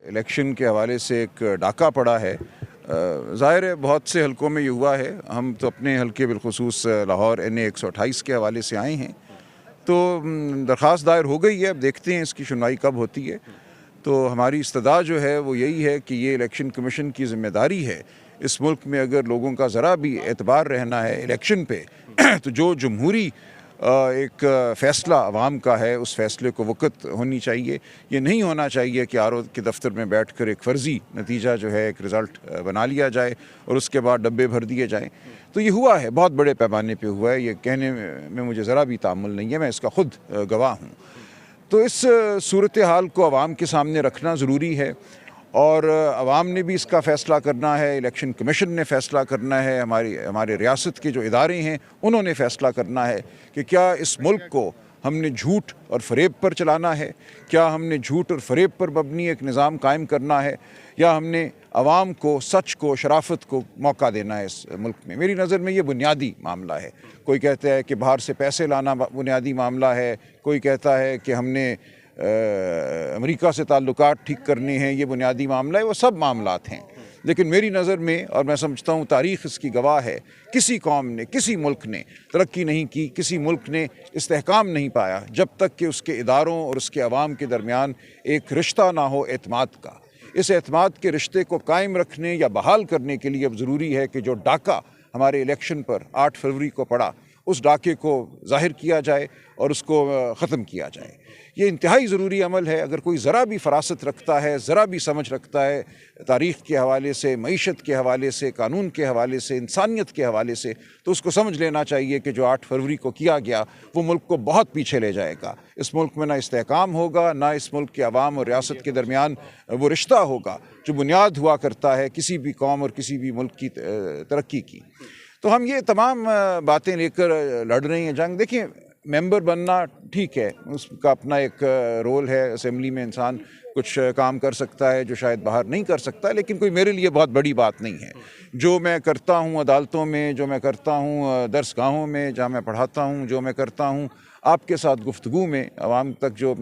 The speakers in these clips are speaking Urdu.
الیکشن کے حوالے سے ایک ڈاکہ پڑا ہے، ظاہر ہے بہت سے حلقوں میں یہ ہوا ہے. ہم تو اپنے حلقے بالخصوص لاہور NA 128 کے حوالے سے آئے ہیں، تو درخواست دائر ہو گئی ہے. اب دیکھتے ہیں اس کی سنوائی کب ہوتی ہے. تو ہماری استدعا جو ہے وہ یہی ہے کہ یہ الیکشن کمیشن کی ذمہ داری ہے. اس ملک میں اگر لوگوں کا ذرا بھی اعتبار رہنا ہے الیکشن پہ تو جو جمہوری ایک فیصلہ عوام کا ہے اس فیصلے کو وقت ہونی چاہیے. یہ نہیں ہونا چاہیے کہ RO کے دفتر میں بیٹھ کر ایک فرضی نتیجہ جو ہے ایک رزلٹ بنا لیا جائے اور اس کے بعد ڈبے بھر دیے جائیں. تو یہ ہوا ہے، بہت بڑے پیمانے پہ ہوا ہے. یہ کہنے میں مجھے ذرا بھی تأمل نہیں ہے، میں اس کا خود گواہ ہوں. تو اس صورتحال کو عوام کے سامنے رکھنا ضروری ہے، اور عوام نے بھی اس کا فیصلہ کرنا ہے، الیکشن کمیشن نے فیصلہ کرنا ہے، ہمارے ریاست کے جو ادارے ہیں انہوں نے فیصلہ کرنا ہے کہ کیا اس ملک کو ہم نے جھوٹ اور فریب پر چلانا ہے، کیا ہم نے جھوٹ اور فریب پر مبنی ایک نظام قائم کرنا ہے، یا ہم نے عوام کو سچ کو شرافت کو موقع دینا ہے. اس ملک میں میری نظر میں یہ بنیادی معاملہ ہے. کوئی کہتا ہے کہ باہر سے پیسے لانا بنیادی معاملہ ہے، کوئی کہتا ہے کہ ہم نے امریکہ سے تعلقات ٹھیک کرنے ہیں، یہ بنیادی معاملہ ہے. وہ سب معاملات ہیں، لیکن میری نظر میں، اور میں سمجھتا ہوں تاریخ اس کی گواہ ہے، کسی قوم نے، کسی ملک نے ترقی نہیں کی، کسی ملک نے استحکام نہیں پایا جب تک کہ اس کے اداروں اور اس کے عوام کے درمیان ایک رشتہ نہ ہو اعتماد کا. اس اعتماد کے رشتے کو قائم رکھنے یا بحال کرنے کے لیے اب ضروری ہے کہ جو ڈاکہ ہمارے الیکشن پر 8 فروری کو پڑا، اس ڈاکے کو ظاہر کیا جائے اور اس کو ختم کیا جائے. یہ انتہائی ضروری عمل ہے. اگر کوئی ذرا بھی فراست رکھتا ہے، ذرا بھی سمجھ رکھتا ہے تاریخ کے حوالے سے، معیشت کے حوالے سے، قانون کے حوالے سے، انسانیت کے حوالے سے، تو اس کو سمجھ لینا چاہیے کہ جو 8 فروری کو کیا گیا وہ ملک کو بہت پیچھے لے جائے گا. اس ملک میں نہ استحکام ہوگا، نہ اس ملک کے عوام اور ریاست کے درمیان وہ رشتہ ہوگا جو بنیاد ہوا کرتا ہے کسی بھی قوم اور کسی بھی ملک کی ترقی کی. تو ہم یہ تمام باتیں لے کر لڑ رہے ہیں جنگ. دیکھیں، ممبر بننا ٹھیک ہے، اس کا اپنا ایک رول ہے. اسمبلی میں انسان کچھ کام کر سکتا ہے جو شاید باہر نہیں کر سکتا، لیکن کوئی میرے لیے بہت بڑی بات نہیں ہے. جو میں کرتا ہوں عدالتوں میں، جو میں کرتا ہوں درس گاہوں میں جہاں میں پڑھاتا ہوں، جو میں کرتا ہوں آپ کے ساتھ گفتگو میں عوام تک جو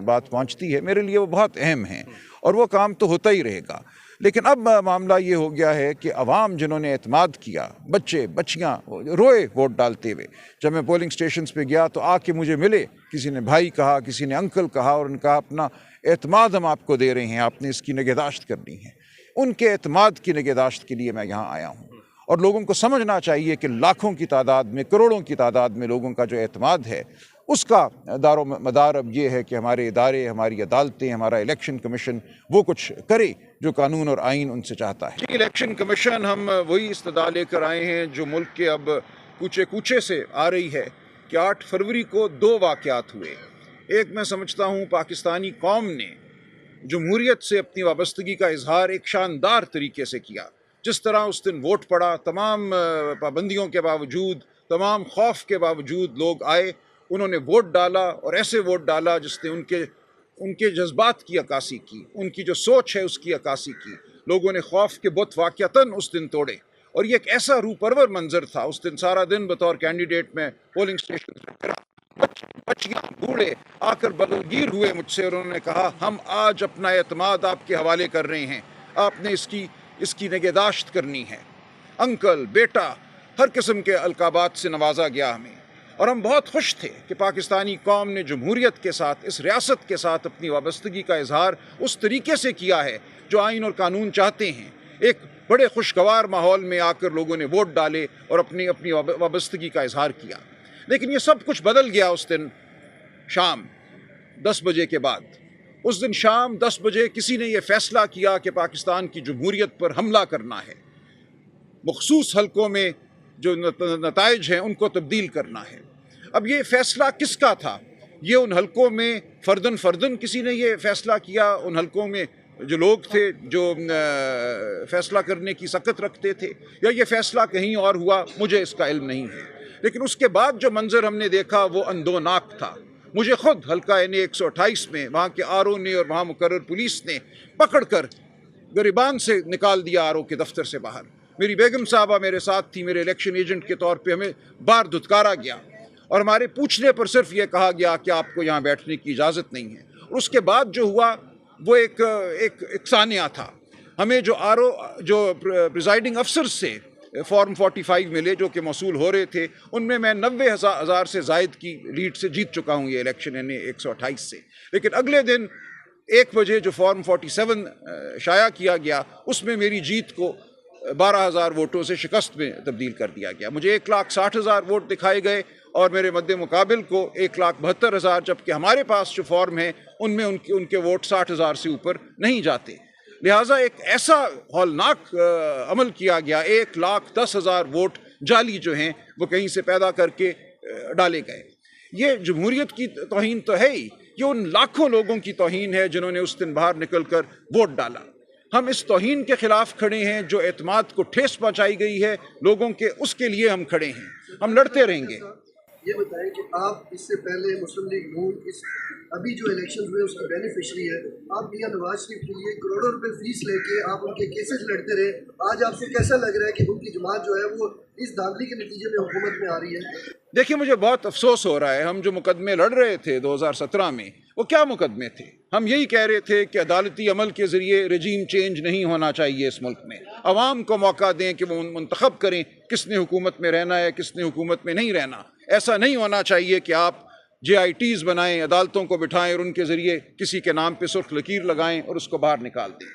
بات پہنچتی ہے، میرے لیے وہ بہت اہم ہیں، اور وہ کام تو ہوتا ہی رہے گا. لیکن اب معاملہ یہ ہو گیا ہے کہ عوام جنہوں نے اعتماد کیا، بچے بچیاں روئے ووٹ ڈالتے ہوئے. جب میں پولنگ سٹیشنز پہ گیا تو آ کے مجھے ملے، کسی نے بھائی کہا، کسی نے انکل کہا، اور ان کا اپنا اعتماد ہم آپ کو دے رہے ہیں، آپ نے اس کی نگہداشت کرنی ہے. ان کے اعتماد کی نگہداشت کے لیے میں یہاں آیا ہوں. اور لوگوں کو سمجھنا چاہیے کہ لاکھوں کی تعداد میں، کروڑوں کی تعداد میں لوگوں کا جو اعتماد ہے، اس کا دار و مدار اب یہ ہے کہ ہمارے ادارے، ہماری عدالتیں، ہمارا الیکشن کمیشن وہ کچھ کرے جو قانون اور آئین ان سے چاہتا ہے. الیکشن کمیشن ہم وہی استدعا لے کر آئے ہیں جو ملک کے اب کوچے کوچے سے آ رہی ہے کہ 8 فروری کو 2 واقعات ہوئے. ایک میں سمجھتا ہوں پاکستانی قوم نے جمہوریت سے اپنی وابستگی کا اظہار ایک شاندار طریقے سے کیا. جس طرح اس دن ووٹ پڑا، تمام پابندیوں کے باوجود، تمام خوف کے باوجود لوگ آئے، انہوں نے ووٹ ڈالا، اور ایسے ووٹ ڈالا جس نے ان کے جذبات کی عکاسی کی، ان کی جو سوچ ہے اس کی عکاسی کی. لوگوں نے خوف کے بت واقعتاً اس دن توڑے، اور یہ ایک ایسا روح پرور منظر تھا. اس دن سارا دن بطور کینڈیڈیٹ میں پولنگ اسٹیشن پہ پھرا. بچیاں بوڑھے آ کر بلگیر ہوئے مجھ سے، اور انہوں نے کہا ہم آج اپنا اعتماد آپ کے حوالے کر رہے ہیں، آپ نے اس کی نگہداشت کرنی ہے. انکل، بیٹا، ہر قسم کے القابات سے نوازا گیا ہمیں. اور ہم بہت خوش تھے کہ پاکستانی قوم نے جمہوریت کے ساتھ، اس ریاست کے ساتھ اپنی وابستگی کا اظہار اس طریقے سے کیا ہے جو آئین اور قانون چاہتے ہیں. ایک بڑے خوشگوار ماحول میں آ کر لوگوں نے ووٹ ڈالے اور اپنی وابستگی کا اظہار کیا. لیکن یہ سب کچھ بدل گیا اس دن شام 10 بجے کے بعد. اس دن شام 10 بجے کسی نے یہ فیصلہ کیا کہ پاکستان کی جمہوریت پر حملہ کرنا ہے، مخصوص حلقوں میں جو نتائج ہیں ان کو تبدیل کرنا ہے. اب یہ فیصلہ کس کا تھا؟ یہ ان حلقوں میں فردن کسی نے یہ فیصلہ کیا، ان حلقوں میں جو لوگ تھے جو فیصلہ کرنے کی سکت رکھتے تھے، یا یہ فیصلہ کہیں اور ہوا؟ مجھے اس کا علم نہیں ہے. لیکن اس کے بعد جو منظر ہم نے دیکھا وہ اندوناک تھا. مجھے خود حلقہ NA 128 میں وہاں کے RO نے اور وہاں مقرر پولیس نے پکڑ کر گریبان سے نکال دیا RO کے دفتر سے باہر. میری بیگم صاحبہ میرے ساتھ تھی، میرے الیکشن ایجنٹ کے طور پہ ہمیں باہر دھتکارا گیا، اور ہمارے پوچھنے پر صرف یہ کہا گیا کہ آپ کو یہاں بیٹھنے کی اجازت نہیں ہے. اور اس کے بعد جو ہوا وہ ایک ثانیہ تھا. ہمیں جو پریزائڈنگ افسر سے فارم 45 ملے جو کہ موصول ہو رہے تھے، ان میں 90,000 سے زائد کی لیڈ سے جیت چکا ہوں یہ الیکشن، یعنی 128 سے. لیکن اگلے دن 1 بجے جو فارم 47 شائع کیا گیا، اس میں میری جیت کو 12,000 ووٹوں سے شکست میں تبدیل کر دیا گیا. مجھے 1,60,000 ووٹ دکھائے گئے اور میرے مد مقابل کو 1,72,000، جبکہ ہمارے پاس جو فارم ہیں ان میں ان کے ووٹ 60,000 سے اوپر نہیں جاتے. لہٰذا ایک ایسا ہولناک عمل کیا گیا، 1,10,000 ووٹ جعلی جو ہیں وہ کہیں سے پیدا کر کے ڈالے گئے. یہ جمہوریت کی توہین تو ہے ہی، یہ ان لاکھوں لوگوں کی توہین ہے جنہوں نے اس دن باہر نکل کر ووٹ ڈالا. ہم اس توہین کے خلاف کھڑے ہیں جو اعتماد کو ٹھیس پہنچائی گئی ہے لوگوں کے، اس کے لیے ہم کھڑے ہیں، ہم لڑتے رہیں گے. یہ بتائیں کہ آپ اس سے پہلے مسلم لیگ نون ابھی جو الیکشن ہوئے اس کی بینیفیشری ہے. آپ میاں نواز شریف کے لیے کروڑوں روپے فیس لے کے آپ ان کے کیسز لڑتے رہے. آج آپ کو کیسا لگ رہا ہے کہ ان کی جماعت جو ہے وہ اس دھاندلی کے نتیجے میں حکومت میں آ رہی ہے؟ دیکھیے مجھے بہت افسوس ہو رہا ہے، ہم جو مقدمے لڑ رہے تھے 2017 میں، وہ کیا مقدمے تھے؟ ہم یہی کہہ رہے تھے کہ عدالتی عمل کے ذریعے رجیم چینج نہیں ہونا چاہیے اس ملک میں. عوام کو موقع دیں کہ وہ منتخب کریں کس نے حکومت میں رہنا ہے، کس نے حکومت میں نہیں رہنا. ایسا نہیں ہونا چاہیے کہ آپ JITs بنائیں، عدالتوں کو بٹھائیں اور ان کے ذریعے کسی کے نام پہ سرخ لکیر لگائیں اور اس کو باہر نکال دیں.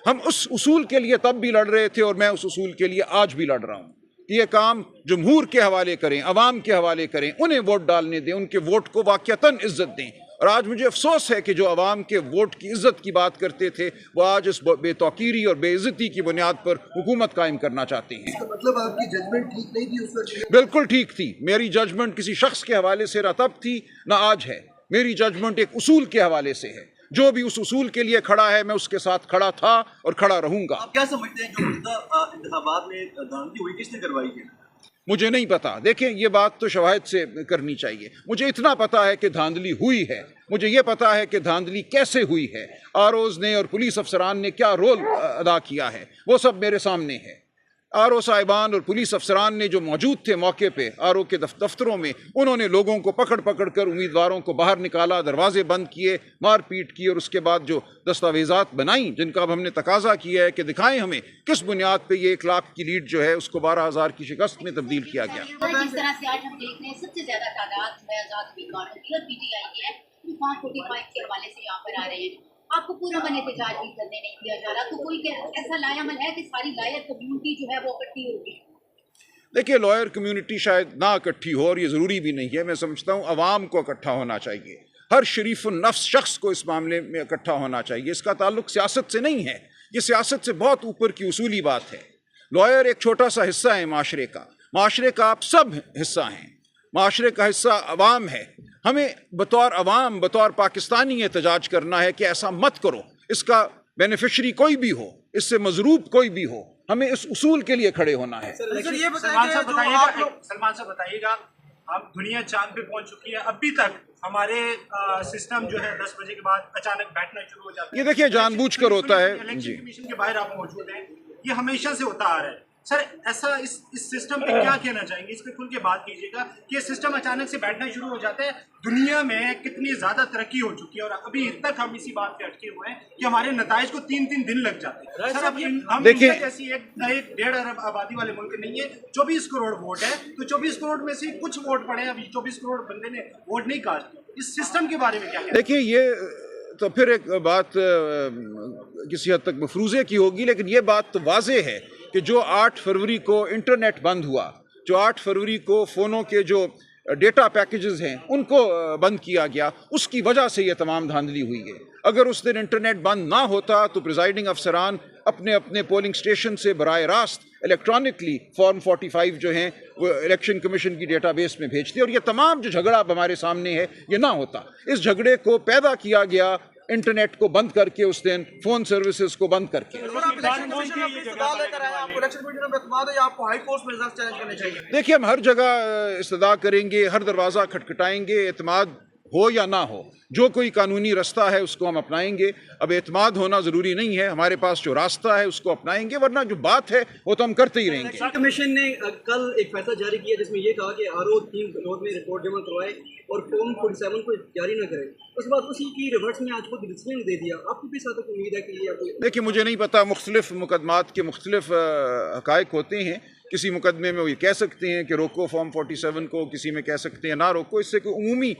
ہم اس اصول کے لیے تب بھی لڑ رہے تھے اور میں اس اصول کے لیے آج بھی لڑ رہا ہوں کہ یہ کام جمہور کے حوالے کریں، عوام کے حوالے کریں، انہیں ووٹ ڈالنے دیں، ان کے ووٹ کو واقعتاً عزت دیں. اور آج مجھے افسوس ہے کہ جو عوام کے ووٹ کی عزت کی بات کرتے تھے وہ آج اس بے توقیری اور بے عزتی کی بنیاد پر حکومت قائم کرنا چاہتے ہیں. اس کا مطلب آپ کی ججمنٹ ٹھیک نہیں تھی اس وقت؟ بالکل ٹھیک تھی. میری ججمنٹ کسی شخص کے حوالے سے نہ تب تھی نہ آج ہے. میری ججمنٹ ایک اصول کے حوالے سے ہے. جو بھی اس اصول کے لیے کھڑا ہے میں اس کے ساتھ کھڑا تھا اور کھڑا رہوں گا. آپ کیا سمجھتے ہیں جو انتخابات میں دھاندلی ہوئی کس نے کروائی ہے؟ مجھے نہیں پتا. دیکھیں یہ بات تو شواہد سے کرنی چاہیے. مجھے اتنا پتا ہے کہ دھاندلی ہوئی ہے. مجھے یہ پتا ہے کہ دھاندلی کیسے ہوئی ہے، ROs نے اور پولیس افسران نے کیا رول ادا کیا ہے، وہ سب میرے سامنے ہے. RO صاحبان اور پولیس افسران نے جو موجود تھے موقع پہ RO کے دفتروں میں، انہوں نے لوگوں کو پکڑ کر امیدواروں کو باہر نکالا، دروازے بند کیے، مار پیٹ کی، اور اس کے بعد جو دستاویزات بنائیں جن کا اب ہم نے تقاضا کیا ہے کہ دکھائیں ہمیں کس بنیاد پہ یہ 1 لاکھ کی لیڈ جو ہے اس کو 12,000 کی شکست میں تبدیل کیا گیا. جس طرح سے آج ہم دیکھ رہے ہیں سب سے زیادہ تعداد جو ہے آزاد امیدواروں کی اور PTI کی ہے، 45 کے حوالے سے یہاں پر آ رہے ہیں. آپ کو پورا من احتجاج بھی کرنے نہیں دیا جا رہا، تو کوئی ایسا لایا عمل ہے کہ ساری لائر کمیونٹی جو ہے وہ اکٹھی ہوگی؟ دیکھیے لائر کمیونٹی شاید نہ اکٹھی ہو اور یہ ضروری بھی نہیں ہے. میں سمجھتا ہوں عوام کو اکٹھا ہونا چاہیے. ہر شریف النفس شخص کو اس معاملے میں اکٹھا ہونا چاہیے. اس کا تعلق سیاست سے نہیں ہے، یہ سیاست سے بہت اوپر کی اصولی بات ہے. لائر ایک چھوٹا سا حصہ ہے معاشرے کا. معاشرے کا آپ سب حصہ ہیں. معاشرے کا حصہ عوام ہے. ہمیں بطور عوام، بطور پاکستانی احتجاج کرنا ہے کہ ایسا مت کرو. اس کا بینیفیشری کوئی بھی ہو، اس سے مضروب کوئی بھی ہو، ہمیں اس اصول کے لیے کھڑے ہونا ہے. سلمان صاحب بتائیے گا، اب دنیا چاند پہ پہنچ چکی ہے، ابھی تک ہمارے سسٹم جو ہے 10 بجے کے بعد اچانک بیٹھنا شروع ہو جاتا ہے. یہ دیکھیے جان بوجھ کر ہوتا ہے. الیکشن کمیشن کے باہر آپ موجود ہیں، یہ ہمیشہ سے ہوتا آ رہا ہے. سر ایسا اس سسٹم پہ کیا کہنا چاہیں گے؟ اس پہ کھل کے بات کیجیے گا کہ یہ سسٹم اچانک سے بیٹھنا شروع ہو جاتا ہے. دنیا میں کتنی زیادہ ترقی ہو چکی ہے اور ابھی تک ہم اسی بات پہ اٹکے ہوئے ہیں کہ ہمارے نتائج کو 3 دن لگ جاتے ہیں. سر اب ہم ایسی ایک 1.5 ارب آبادی والے ملک نہیں ہے. 24 کروڑ ووٹ ہے تو 24 کروڑ میں سے کچھ ووٹ پڑے. ابھی 24 کروڑ بندے نے ووٹ نہیں کاسٹ. اس سسٹم کے بارے میں کیا کہنا؟ دیکھیے یہ تو پھر ایک بات کسی حد تک مفروضے کی ہوگی، لیکن یہ بات تو واضح ہے کہ جو 8 فروری کو انٹرنیٹ بند ہوا، جو 8 فروری کو فونوں کے جو ڈیٹا پیکیجز ہیں ان کو بند کیا گیا، اس کی وجہ سے یہ تمام دھاندلی ہوئی ہے. اگر اس دن انٹرنیٹ بند نہ ہوتا تو پریزائڈنگ افسران اپنے اپنے پولنگ اسٹیشن سے براہ راست الیکٹرانکلی فارم 45 جو ہیں وہ الیکشن کمیشن کی ڈیٹا بیس میں بھیجتے، اور یہ تمام جو جھگڑا اب ہمارے سامنے ہے یہ نہ ہوتا. اس جھگڑے کو پیدا کیا گیا انٹرنیٹ کو بند کر کے، اس دن فون سروسز کو بند کر کے. دیکھیے ہم ہر جگہ استدعا کریں گے، ہر دروازہ کھٹکھٹائیں گے. اعتماد ہو یا نہ ہو، جو کوئی قانونی راستہ ہے اس کو ہم اپنائیں گے. اب اعتماد ہونا ضروری نہیں ہے، ہمارے پاس جو راستہ ہے اس کو اپنائیں گے، ورنہ جو بات ہے وہ تو ہم کرتے ہی رہیں گے. الیکشن کمیشن نے کل ایک فیصلہ جاری کیا جس میں یہ کہا کہ RO 3 روز میں رپورٹ جمع کروائے اور فارم 47 کو جاری نہ کرے. اس کے بعد اسی کی ریورس میں آج خود ڈسپلن دے دیا. آپ کو بھی ساتھ امید ہے کہ یہ دیکھیے مجھے نہیں پتا، مختلف مقدمات کے مختلف حقائق ہوتے ہیں. کسی مقدمے میں وہ یہ کہہ سکتے ہیں کہ روکو فارم 47 کو، کسی میں کہہ سکتے ہیں نہ روکو. اس سے کوئی عمومی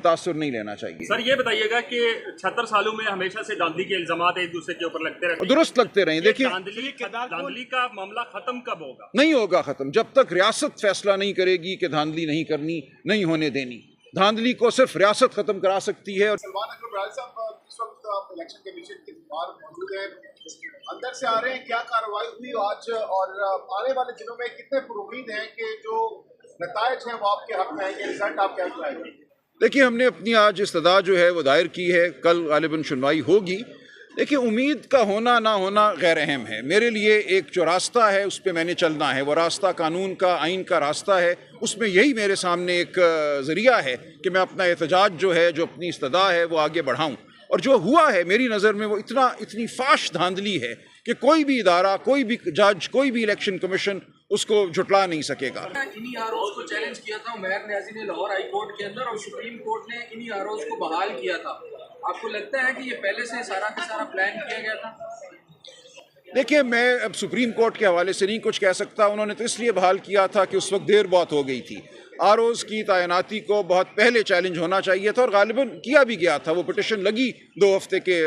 تاثر نہیں لینا چاہیے. سر یہ بتائیے گا کہ 76 سالوں میں ہمیشہ سے دھاندلی کے الزامات ایک دوسرے کے اوپر لگتے رہتے ہیں، درست لگتے رہیں. دیکھیے دھاندلی کا معاملہ ختم کب ہوگا؟ نہیں ہوگا ختم جب تک ریاست فیصلہ نہیں کرے گی کہ دھاندلی نہیں کرنی، نہیں ہونے دینی. دھاندلی کو صرف ریاست ختم کرا سکتی ہے. سلمان اکرم راج صاحب اس وقت آپ الیکشن کمیشن کے باہر موجود ہیں، اندر سے آ رہے ہیں، کیا کارروائی ہوئی آج اور آنے والے دنوں میں کتنے پر امید ہیں کہ جو نتائج ہیں وہ آپ کے حق میں ہیں کہ رزلٹ آپ کے حق میں آئے گا؟ دیکھیے ہم نے اپنی آج استدعا جو ہے وہ دائر کی ہے، کل غالباً سنوائی ہوگی. دیکھیے امید کا ہونا نہ ہونا غیر اہم ہے. میرے لیے ایک جو راستہ ہے اس پہ میں نے چلنا ہے، وہ راستہ قانون کا، آئین کا راستہ ہے. اس میں یہی میرے سامنے ایک ذریعہ ہے کہ میں اپنا احتجاج جو ہے، جو اپنی استدعا ہے وہ آگے بڑھاؤں. اور جو ہوا ہے میری نظر میں وہ اتنی فاش دھاندلی ہے کہ کوئی بھی ادارہ، کوئی بھی جج، کوئی بھی الیکشن کمیشن اس کو جھٹلا نہیں سکے گا. انہی آروز کو چیلنج کیا تھا عمیر نیازی نے لاہور ہائی کورٹ کے اندر، اور سپریم کورٹ نے انہی آروز کو بحال کیا تھا. آپ کو لگتا ہے کہ یہ پہلے سے سارا کا سارا پلان کیا گیا تھا؟ دیکھیے میں اب سپریم کورٹ کے حوالے سے نہیں کچھ کہہ سکتا. انہوں نے تو اس لیے بحال کیا تھا کہ اس وقت دیر بہت ہو گئی تھی. آروز کی تعیناتی کو بہت پہلے چیلنج ہونا چاہیے تھا، اور غالباً کیا بھی گیا تھا. وہ پٹیشن لگی 2 ہفتے کے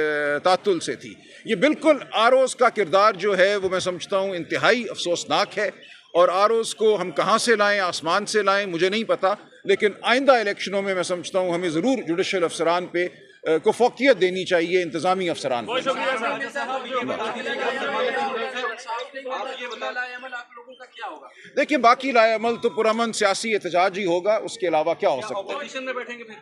تعطل سے تھی. یہ بالکل آروز کا کردار جو ہے وہ میں سمجھتا ہوں انتہائی افسوسناک ہے. اور آروز کو ہم کہاں سے لائیں، آسمان سے لائیں، مجھے نہیں پتا. لیکن آئندہ الیکشنوں میں میں سمجھتا ہوں ہمیں ضرور جوڈیشل افسران پہ کو فوقیت دینی چاہیے، انتظامی افسران کو. دیکھیں باقی لائے عمل تو پرامن سیاسی احتجاج ہی ہوگا، اس کے علاوہ کیا ہو سکتا ہے.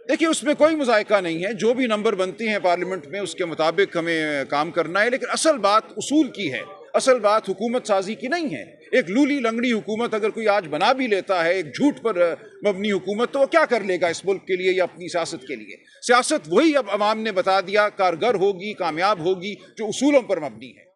دیکھیے اس میں کوئی مذائقہ نہیں ہے، جو بھی نمبر بنتے ہیں پارلیمنٹ میں اس کے مطابق ہمیں کام کرنا ہے. لیکن اصل بات اصول کی ہے، اصل بات حکومت سازی کی نہیں ہے. ایک لولی لنگڑی حکومت اگر کوئی آج بنا بھی لیتا ہے، ایک جھوٹ پر مبنی حکومت، تو وہ کیا کر لے گا اس ملک کے لیے یا اپنی سیاست کے لیے؟ سیاست وہی اب عوام نے بتا دیا کارگر ہوگی، کامیاب ہوگی جو اصولوں پر مبنی ہے.